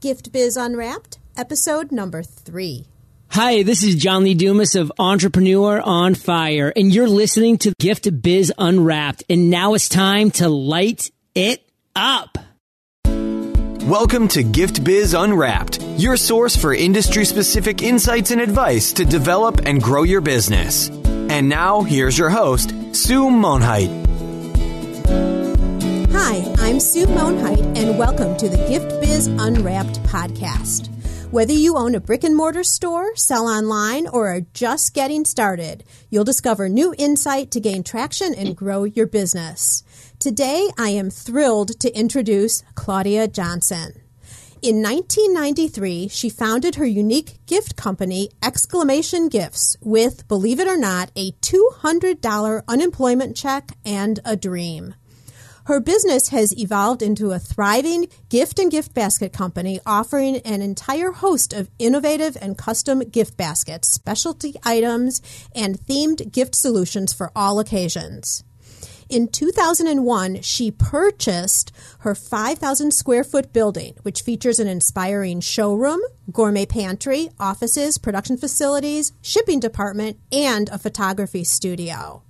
Gift Biz Unwrapped, episode number 3. Hi, this is John Lee Dumas of Entrepreneur on Fire, and you're listening to Gift Biz Unwrapped, and now it's time to light it up. Welcome to Gift Biz Unwrapped, your source for industry-specific insights and advice to develop and grow your business. And now, here's your host, Sue Monheit. Hi, I'm Sue Monheit, and welcome to the Gift Biz Unwrapped podcast. Whether you own a brick-and-mortar store, sell online, or are just getting started, you'll discover new insight to gain traction and grow your business. Today, I am thrilled to introduce Claudia Johnson. In 1993, she founded her unique gift company, Exclamation Gifts, with, believe it or not, a $200 unemployment check and a dream. Her business has evolved into a thriving gift and gift basket company offering an entire host of innovative and custom gift baskets, specialty items, and themed gift solutions for all occasions. In 2001, she purchased her 5,000 square foot building, which features an inspiring showroom, gourmet pantry, offices, production facilities, shipping department, and a photography studio.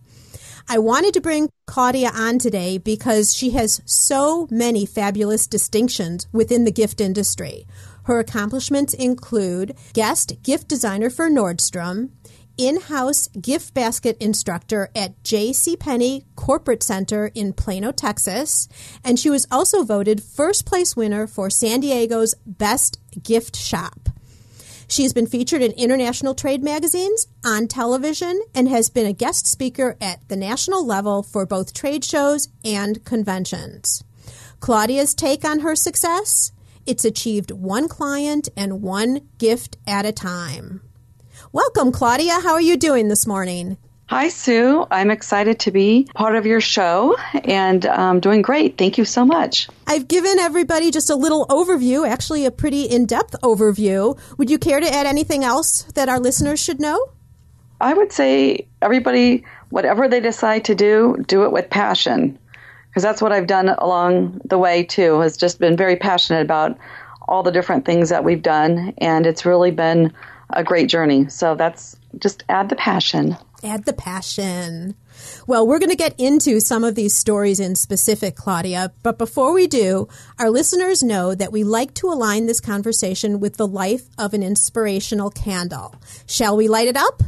I wanted to bring Claudia on today because she has so many fabulous distinctions within the gift industry. Her accomplishments include guest gift designer for Nordstrom, in-house gift basket instructor at JCPenney Corporate Center in Plano, Texas, and she was also voted first place winner for San Diego's Best Gift Shop. She has been featured in international trade magazines, on television, and has been a guest speaker at the national level for both trade shows and conventions. Claudia's take on her success? It's achieved one client and one gift at a time. Welcome, Claudia. How are you doing this morning? Hi, Sue. I'm excited to be part of your show and doing great. Thank you so much. I've given everybody just a little overview, actually a pretty in-depth overview. Would you care to add anything else that our listeners should know? I would say everybody, whatever they decide to do it with passion, because that's what I've done along the way, too, has just been very passionate about all the different things that we've done, and it's really been a great journey. So that's just add the passion. Add the passion. Well, we're going to get into some of these stories in specific, Claudia. But before we do, our listeners know that we like to align this conversation with the life of an inspirational candle. Shall we light it up?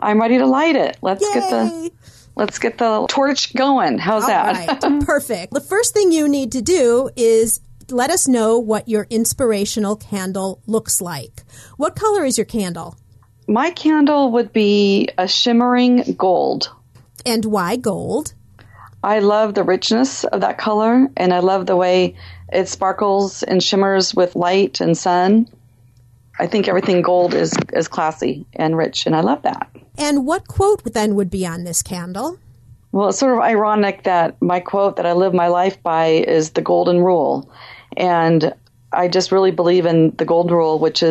I'm ready to light it. Let's Yay! get the torch going. How's that? All right. Perfect. The first thing you need to do is let us know what your inspirational candle looks like. What color is your candle? My candle would be a shimmering gold. And why gold? I love the richness of that color, and I love the way it sparkles and shimmers with light and sun. I think everything gold is classy and rich, and I love that. And what quote then would be on this candle? Well, it's sort of ironic that my quote that I live my life by is the golden rule. And I just really believe in the golden rule, which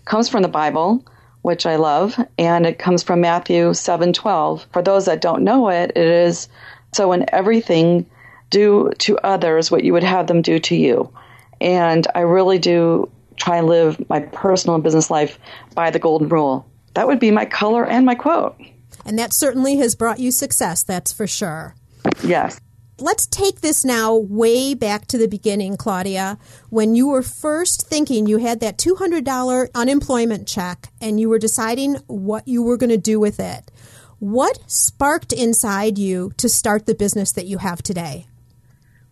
comes from the Bible, which I love, and it comes from Matthew 7:12. For those that don't know it, it is, so in everything, do to others what you would have them do to you. And I really do try and live my personal and business life by the golden rule. That would be my color and my quote. And that certainly has brought you success, that's for sure. Yes. Let's take this now way back to the beginning, Claudia, when you were first thinking you had that $200 unemployment check and you were deciding what you were going to do with it. What sparked inside you to start the business that you have today?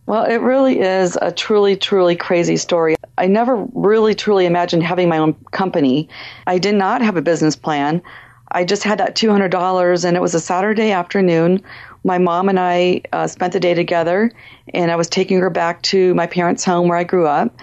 Well, it really is a truly, truly crazy story. I never really, truly imagined having my own company. I did not have a business plan. I just had that $200, and it was a Saturday afternoon. My mom and I spent the day together, and I was taking her back to my parents' home where I grew up.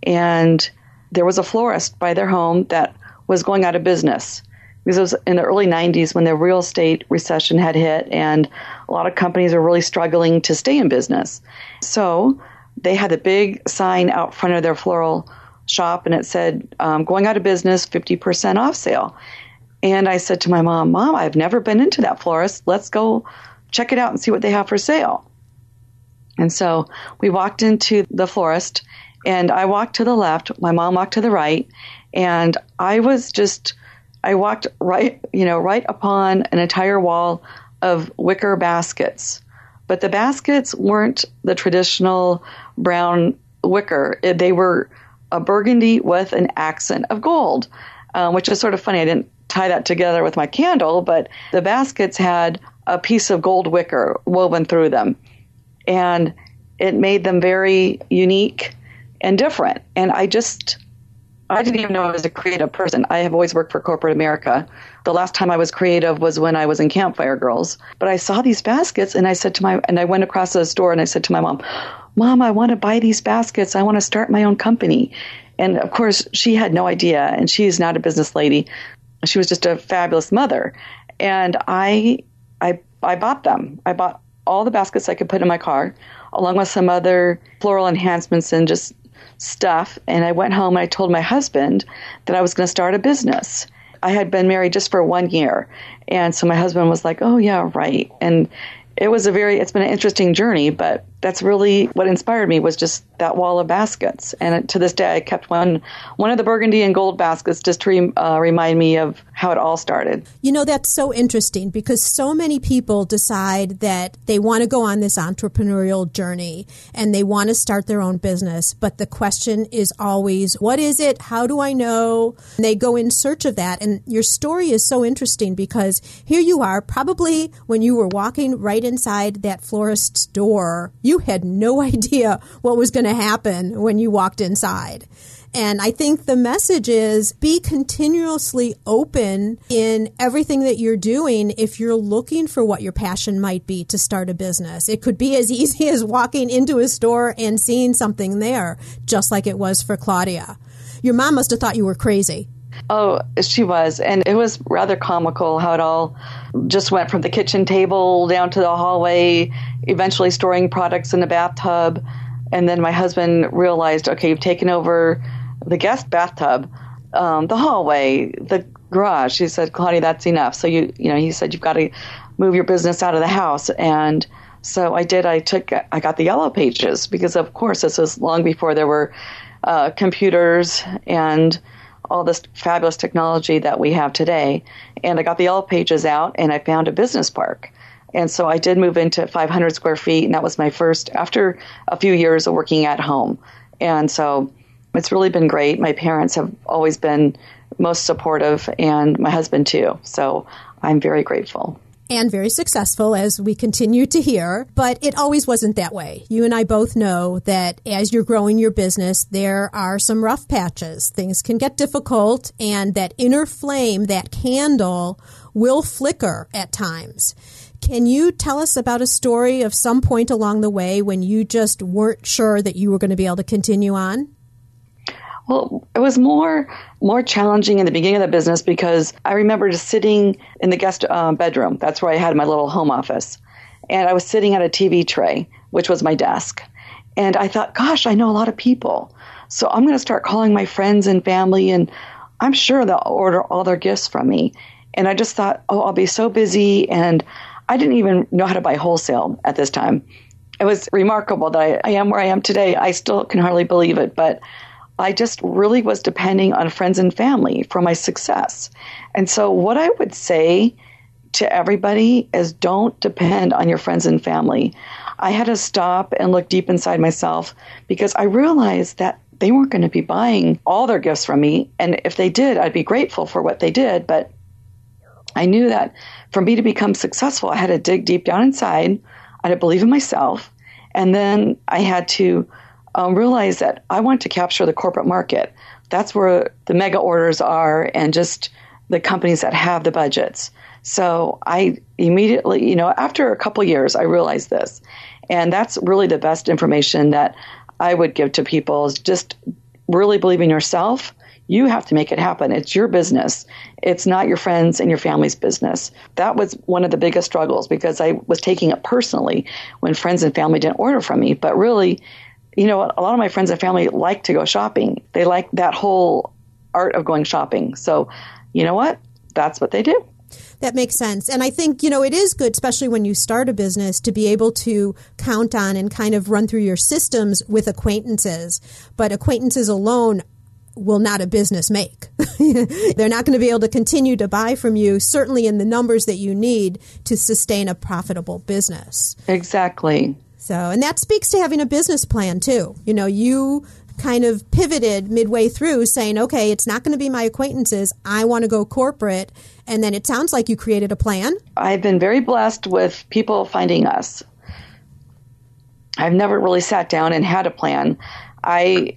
And there was a florist by their home that was going out of business. Because it was in the early 90s when the real estate recession had hit, and a lot of companies were really struggling to stay in business. So they had a big sign out front of their floral shop, and it said, going out of business, 50% off sale. And I said to my mom, I've never been into that florist. Let's go check it out and see what they have for sale. And so we walked into the florist, And I walked to the left, my mom walked to the right, and I walked right upon an entire wall of wicker baskets. But the baskets weren't the traditional brown wicker. They were a burgundy with an accent of gold, which is sort of funny. I didn't tie that together with my candle, but the baskets had a piece of gold wicker woven through them. And it made them very unique and different. And I didn't even know I was a creative person. I have always worked for corporate America. The last time I was creative was when I was in Campfire Girls. But I saw these baskets and I went across the store and I said to my mom, "Mom, I want to buy these baskets. I want to start my own company." And of course, she had no idea, and she is not a business lady. She was just a fabulous mother. And I bought them. I bought all the baskets I could put in my car, along with some other floral enhancements and just stuff. And I went home and I told my husband that I was going to start a business. I had been married just for 1 year. And so my husband was like, "Oh, yeah, right." And it's been an interesting journey, but that's really what inspired me, was just that wall of baskets. And to this day, I kept one of the burgundy and gold baskets just to remind me of how it all started. You know, that's so interesting, because so many people decide that they want to go on this entrepreneurial journey and they want to start their own business. But the question is always, what is it? How do I know? And they go in search of that. And your story is so interesting, because here you are, probably when you were walking right inside that florist's door, you had no idea what was going to happen when you walked inside. And I think the message is, be continuously open in everything that you're doing if you're looking for what your passion might be to start a business. It could be as easy as walking into a store and seeing something there, just like it was for Claudia. Your mom must have thought you were crazy. Oh, she was. And it was rather comical how it all just went from the kitchen table down to the hallway, eventually storing products in the bathtub. And then my husband realized, okay, you've taken over the guest bathtub, the hallway, the garage. He said, "Claudia, that's enough." So he said, "You've got to move your business out of the house." And so I did. I got the Yellow Pages, because of course this was long before there were computers and all this fabulous technology that we have today. And I got the Yellow Pages out and I found a business park. And so I did move into 500 square feet, and that was my first, after a few years of working at home. And so it's really been great. My parents have always been most supportive, and my husband too. So I'm very grateful. And very successful, as we continue to hear. But it always wasn't that way. You and I both know that as you're growing your business, there are some rough patches. Things can get difficult, and that inner flame, that candle, will flicker at times. Can you tell us about a story of some point along the way when you just weren't sure that you were going to be able to continue on? Well, it was more challenging in the beginning of the business, because I remember just sitting in the guest bedroom. That's where I had my little home office. And I was sitting at a TV tray, which was my desk. And I thought, gosh, I know a lot of people. So I'm going to start calling my friends and family, and I'm sure they'll order all their gifts from me. And I just thought, oh, I'll be so busy. And I didn't even know how to buy wholesale at this time. It was remarkable that I am where I am today. I still can hardly believe it, but I just really was depending on friends and family for my success. And so what I would say to everybody is, don't depend on your friends and family. I had to stop and look deep inside myself, because I realized that they weren't going to be buying all their gifts from me. And if they did, I'd be grateful for what they did. But I knew that for me to become successful, I had to dig deep down inside. I had to believe in myself. And then I had to realize that I want to capture the corporate market. That's where the mega orders are, and just the companies that have the budgets. So I immediately, after a couple years, I realized this. And that's really the best information that I would give to people, is just really believe in yourself. You have to make it happen. It's your business. It's not your friends and your family's business. That was one of the biggest struggles, because I was taking it personally when friends and family didn't order from me. But really, a lot of my friends and family like to go shopping. They like that whole art of going shopping. So, you know what? That's what they do. That makes sense. And I think, it is good, especially when you start a business, to be able to count on and kind of run through your systems with acquaintances. But acquaintances alone will not a business make. They're not going to be able to continue to buy from you, certainly in the numbers that you need to sustain a profitable business. Exactly. So, and that speaks to having a business plan too. You kind of pivoted midway through saying, okay, it's not going to be my acquaintances. I want to go corporate. And then it sounds like you created a plan. I've been very blessed with people finding us. I've never really sat down and had a plan. I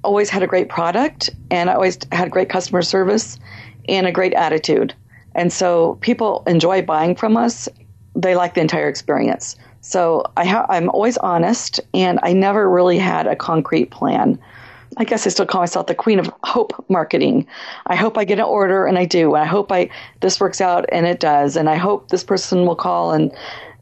always had a great product, and I always had great customer service and a great attitude. And so people enjoy buying from us. They like the entire experience. So I'm always honest, and I never really had a concrete plan. I guess I still call myself the queen of hope marketing. I hope I get an order, and I do. And I hope this works out, and it does. And I hope this person will call, and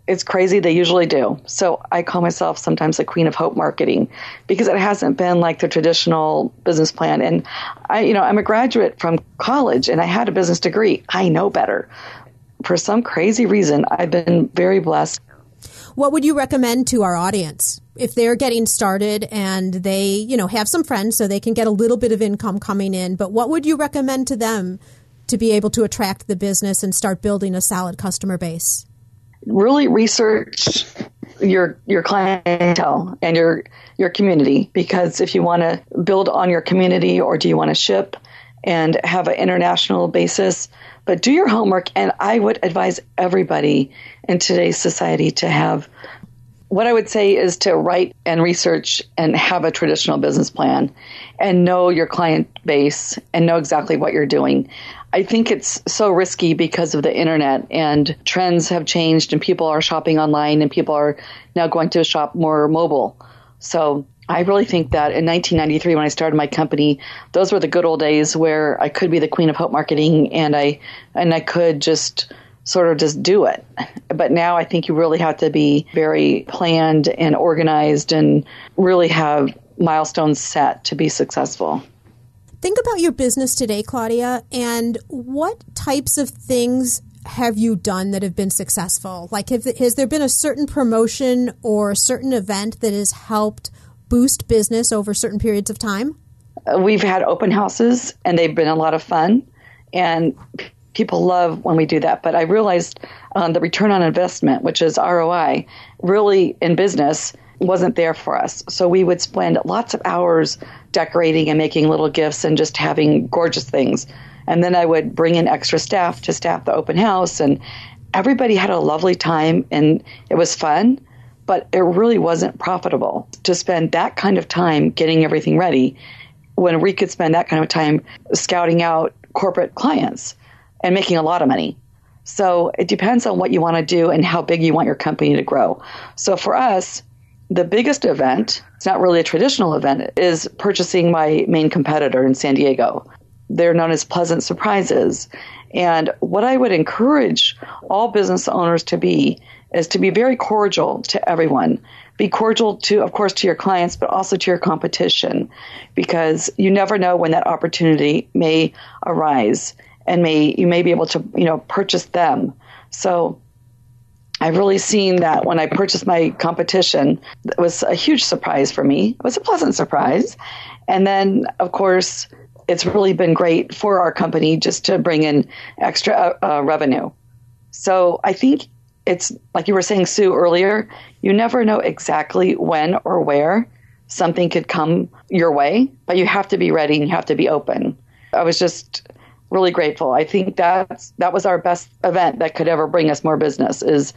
it's crazy. They usually do. So I call myself sometimes the queen of hope marketing, because it hasn't been like the traditional business plan. And I'm a graduate from college, and I had a business degree. I know better. For some crazy reason, I've been very blessed. What would you recommend to our audience if they're getting started and they, have some friends so they can get a little bit of income coming in? But what would you recommend to them to be able to attract the business and start building a solid customer base? Really research your clientele and your community, because if you want to build on your community, or do you want to ship and have an international basis, but do your homework. And I would advise everybody in today's society to have, what I would say is to write and research and have a traditional business plan and know your client base and know exactly what you're doing. I think it's so risky because of the internet, and trends have changed, and people are shopping online, and people are now going to shop more mobile. So I really think that in 1993, when I started my company, those were the good old days where I could be the queen of hope marketing, and I could just sort of just do it. But now I think you really have to be very planned and organized and really have milestones set to be successful. Think about your business today, Claudia, and what types of things have you done that have been successful? Like, has there been a certain promotion or a certain event that has helped boost business over certain periods of time? We've had open houses, and they've been a lot of fun, and people love when we do that. But I realized the return on investment, which is ROI, really in business wasn't there for us. So we would spend lots of hours decorating and making little gifts and just having gorgeous things. And then I would bring in extra staff to staff the open house, and everybody had a lovely time, and it was fun, but it really wasn't profitable to spend that kind of time getting everything ready when we could spend that kind of time scouting out corporate clients and making a lot of money. So it depends on what you want to do and how big you want your company to grow. So for us, the biggest event, it's not really a traditional event, is purchasing my main competitor in San Diego. They're known as Pleasant Surprises. And what I would encourage all business owners to be is to be very cordial to everyone. Be cordial to, of course, to your clients, but also to your competition, because you never know when that opportunity may arise, and you may be able to, purchase them. So I've really seen that when I purchased my competition, it was a huge surprise for me. It was a pleasant surprise. And then, of course, it's really been great for our company just to bring in extra revenue. So I think it's like you were saying, Sue, earlier, you never know exactly when or where something could come your way, but you have to be ready and you have to be open. I was just really grateful. I think that was our best event that could ever bring us more business, is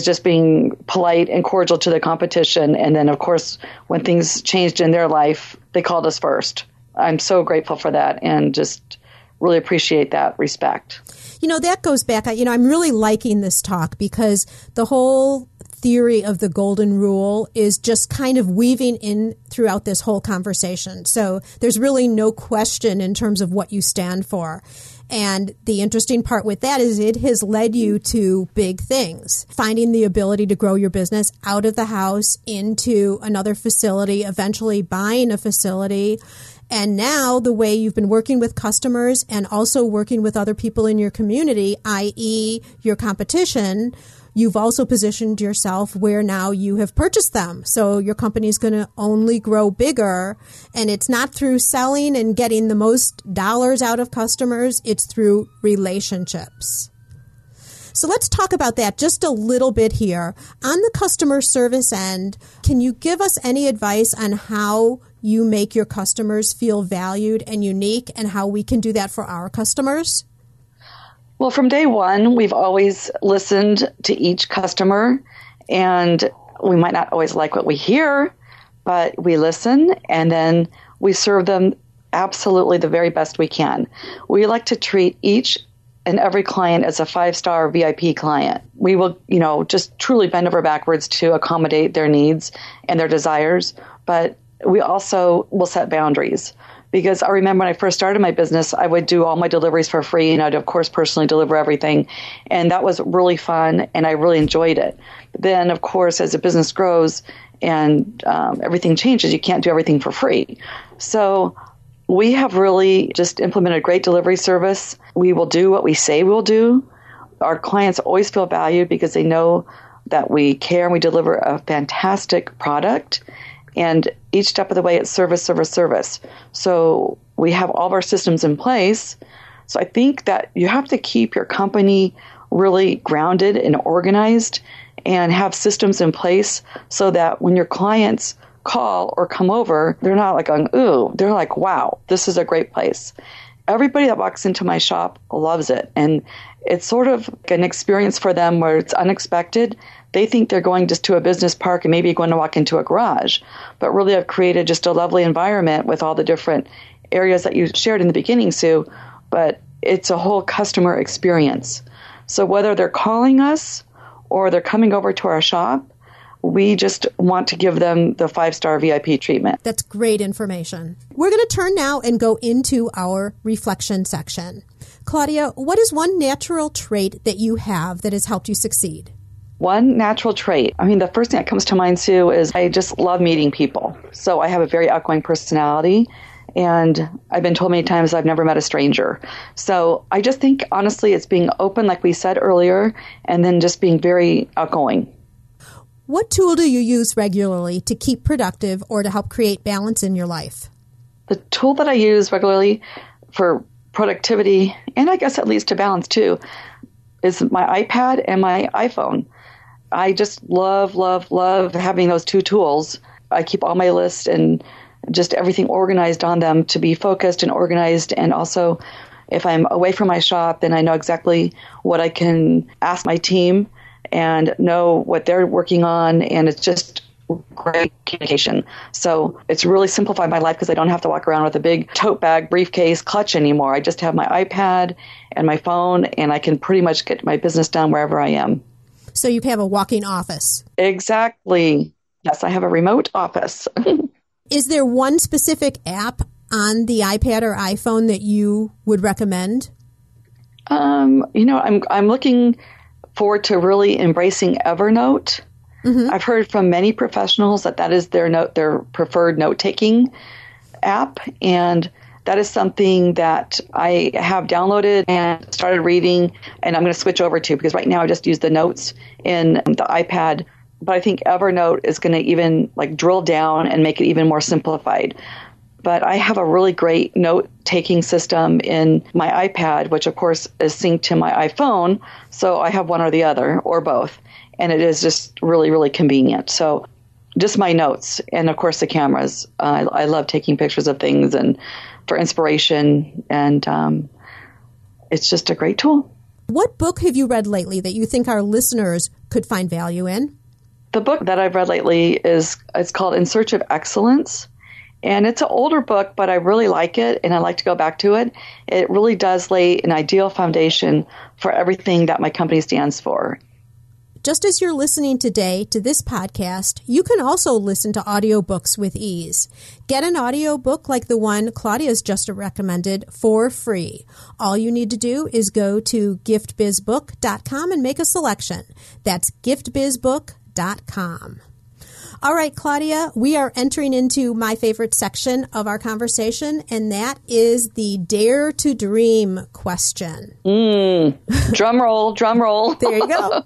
just being polite and cordial to the competition. And then, of course, when things changed in their life, they called us first. I'm so grateful for that and just really appreciate that respect. That goes back, I'm really liking this talk, because the whole theory of the golden rule is just kind of weaving in throughout this whole conversation. So there's really no question in terms of what you stand for. And the interesting part with that is it has led you to big things, finding the ability to grow your business out of the house into another facility, eventually buying a facility, And now the way you've been working with customers and also working with other people in your community, i.e. your competition, you've also positioned yourself where now you have purchased them. So your company is going to only grow bigger. And it's not through selling and getting the most dollars out of customers. It's through relationships. So let's talk about that just a little bit here. On the customer service end, can you give us any advice on how you make your customers feel valued and unique and how we can do that for our customers? Well, from day one, we've always listened to each customer, and we might not always like what we hear, but we listen, and then we serve them absolutely the very best we can. We like to treat each and every client as a 5-star VIP client. We will, just truly bend over backwards to accommodate their needs and their desires, but we also will set boundaries. Because I remember when I first started my business, I would do all my deliveries for free, and I'd, of course, personally deliver everything. And that was really fun, and I really enjoyed it. But then, of course, as the business grows and everything changes, you can't do everything for free. So we have really just implemented a great delivery service. We will do what we say we'll do. Our clients always feel valued because they know that we care and we deliver a fantastic product. And each step of the way, it's service, service, service. So we have all of our systems in place. So I think that you have to keep your company really grounded and organized and have systems in place so that when your clients call or come over, they're not like going, ooh, they're like, wow, this is a great place. Everybody that walks into my shop loves it. And it's sort of an experience for them where it's unexpected. They think they're going just to a business park and maybe going to walk into a garage. But really, I've created just a lovely environment with all the different areas that you shared in the beginning, Sue. But it's a whole customer experience. So whether they're calling us or they're coming over to our shop, we just want to give them the 5-star VIP treatment. That's great information. We're going to turn now and go into our reflection section. Claudia, what is one natural trait that you have that has helped you succeed? One natural trait. The first thing that comes to mind, Sue, is I just love meeting people. So I have a very outgoing personality, and I've been told many times I've never met a stranger. So I just think, honestly, it's being open, like we said earlier, and then just being very outgoing. What tool do you use regularly to keep productive or to help create balance in your life? The tool that I use regularly for productivity, and I guess at least to balance too, is my iPad and my iPhone. I just love having those two tools. I keep all my lists and just everything organized on them to be focused and organized. And also, if I'm away from my shop, then I know exactly what I can ask my team and know what they're working on. And it's just great communication. So it's really simplified my life because I don't have to walk around with a big tote bag, briefcase, clutch anymore. I just have my iPad and my phone, and I can pretty much get my business done wherever I am. So you have a walking office. Exactly. Yes, I have a remote office. Is there one specific app on the iPad or iPhone that you would recommend? I'm looking forward to really embracing Evernote. Mm-hmm. I've heard from many professionals that is their preferred note-taking app, and that is something that I have downloaded and started reading, and I'm going to switch over to, because right now I just use the notes in the iPad, but I think Evernote is going to even drill down and make it even more simplified. But I have a really great note-taking system in my iPad, which of course is synced to my iPhone, so I have one or the other, or both. And it is just really, really convenient. So just my notes and, of course, the cameras. I love taking pictures of things and for inspiration. And it's just a great tool. What book have you read lately that you think our listeners could find value in? The book that I've read lately it's called In Search of Excellence. And it's an older book, but I really like it, and I like to go back to it. It really does lay an ideal foundation for everything that my company stands for. Just as you're listening today to this podcast, you can also listen to audiobooks with ease. Get an audiobook like the one Claudia's just recommended for free. All you need to do is go to giftbizbook.com and make a selection. That's giftbizbook.com. All right, Claudia, we are entering into my favorite section of our conversation, and that is the Dare to Dream question. Drum roll, drum roll. There you go.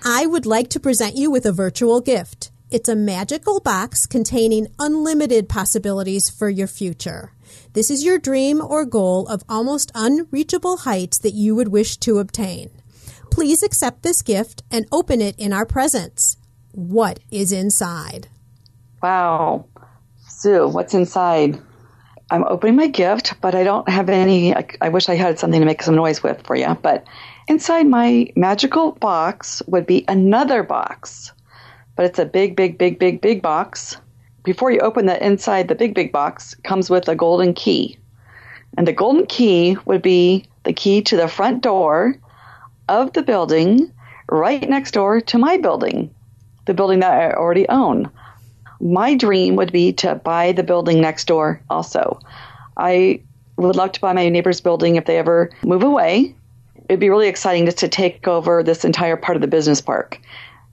I would like to present you with a virtual gift. It's a magical box containing unlimited possibilities for your future. This is your dream or goal of almost unreachable heights that you would wish to obtain. Please accept this gift and open it in our presence. What is inside? Wow. Sue, what's inside? I'm opening my gift, but I don't have any. I wish I had something to make some noise with for you. But inside my magical box would be another box. But it's a big, big, big, big, big box. Before you open the inside, the big, big box comes with a golden key. And the golden key would be the key to the front door of the building right next door to my building, the building that I already own. My dream would be to buy the building next door also. I would love to buy my neighbor's building if they ever move away. It'd be really exciting just to take over this entire part of the business park.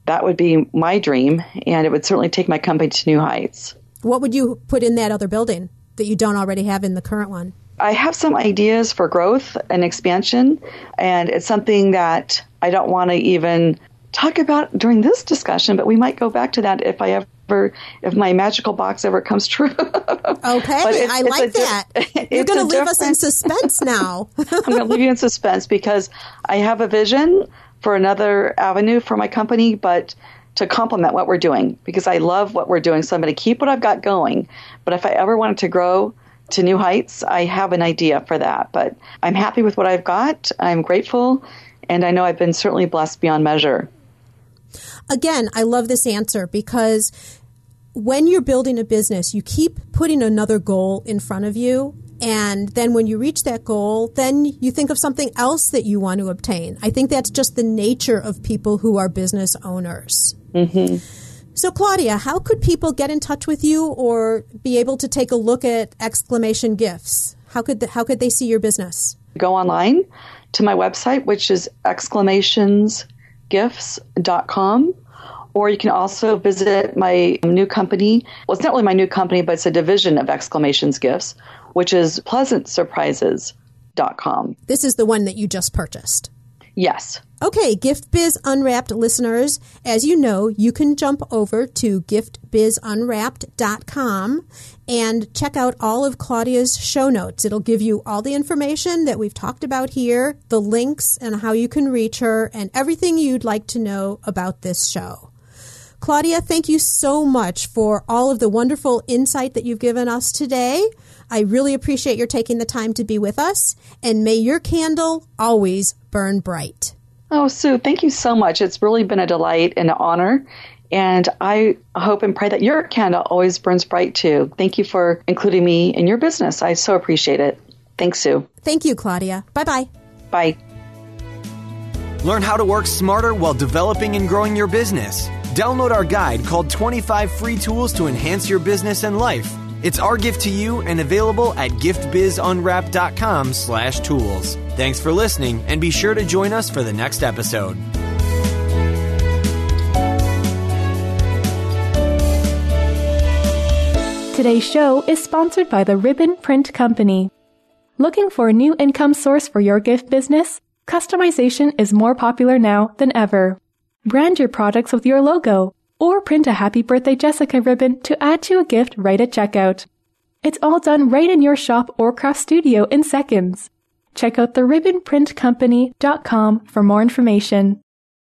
That would be my dream, and it would certainly take my company to new heights. What would you put in that other building that you don't already have in the current one? I have some ideas for growth and expansion, and it's something that I don't want to even talk about during this discussion, but we might go back to that if my magical box ever comes true. Okay, I like that. You're going to leave us in suspense now. I'm going to leave you in suspense because I have a vision for another avenue for my company, but to complement what we're doing, because I love what we're doing. So I'm going to keep what I've got going. But if I ever wanted to grow to new heights, I have an idea for that. But I'm happy with what I've got. I'm grateful. And I know I've been certainly blessed beyond measure. Again, I love this answer because when you're building a business, you keep putting another goal in front of you. And then when you reach that goal, then you think of something else that you want to obtain. I think that's just the nature of people who are business owners. Mm-hmm. So, Claudia, how could people get in touch with you or be able to take a look at Exclamation Gifts? How could they see your business? Go online to my website, which is exclamationsgifts.com. Or you can also visit my new company. Well, it's not really my new company, but it's a division of Exclamations Gifts, which is pleasantsurprises.com. This is the one that you just purchased. Yes. Okay, Gift Biz Unwrapped listeners, as you know, you can jump over to giftbizunwrapped.com and check out all of Claudia's show notes. It'll give you all the information that we've talked about here, the links and how you can reach her, and everything you'd like to know about this show. Claudia, thank you so much for all of the wonderful insight that you've given us today. I really appreciate your taking the time to be with us, and may your candle always burn bright. Oh, Sue, thank you so much. It's really been a delight and an honor, and I hope and pray that your candle always burns bright too. Thank you for including me in your business. I so appreciate it. Thanks, Sue. Thank you, Claudia. Bye-bye. Bye. Learn how to work smarter while developing and growing your business. Download our guide called 25 Free Tools to Enhance Your Business and Life. It's our gift to you and available at giftbizunwrapped.com/tools. Thanks for listening, and be sure to join us for the next episode. Today's show is sponsored by the Ribbon Print Company. Looking for a new income source for your gift business? Customization is more popular now than ever. Brand your products with your logo, or print a Happy Birthday Jessica ribbon to add to a gift right at checkout. It's all done right in your shop or craft studio in seconds. Check out theribbonprintcompany.com for more information.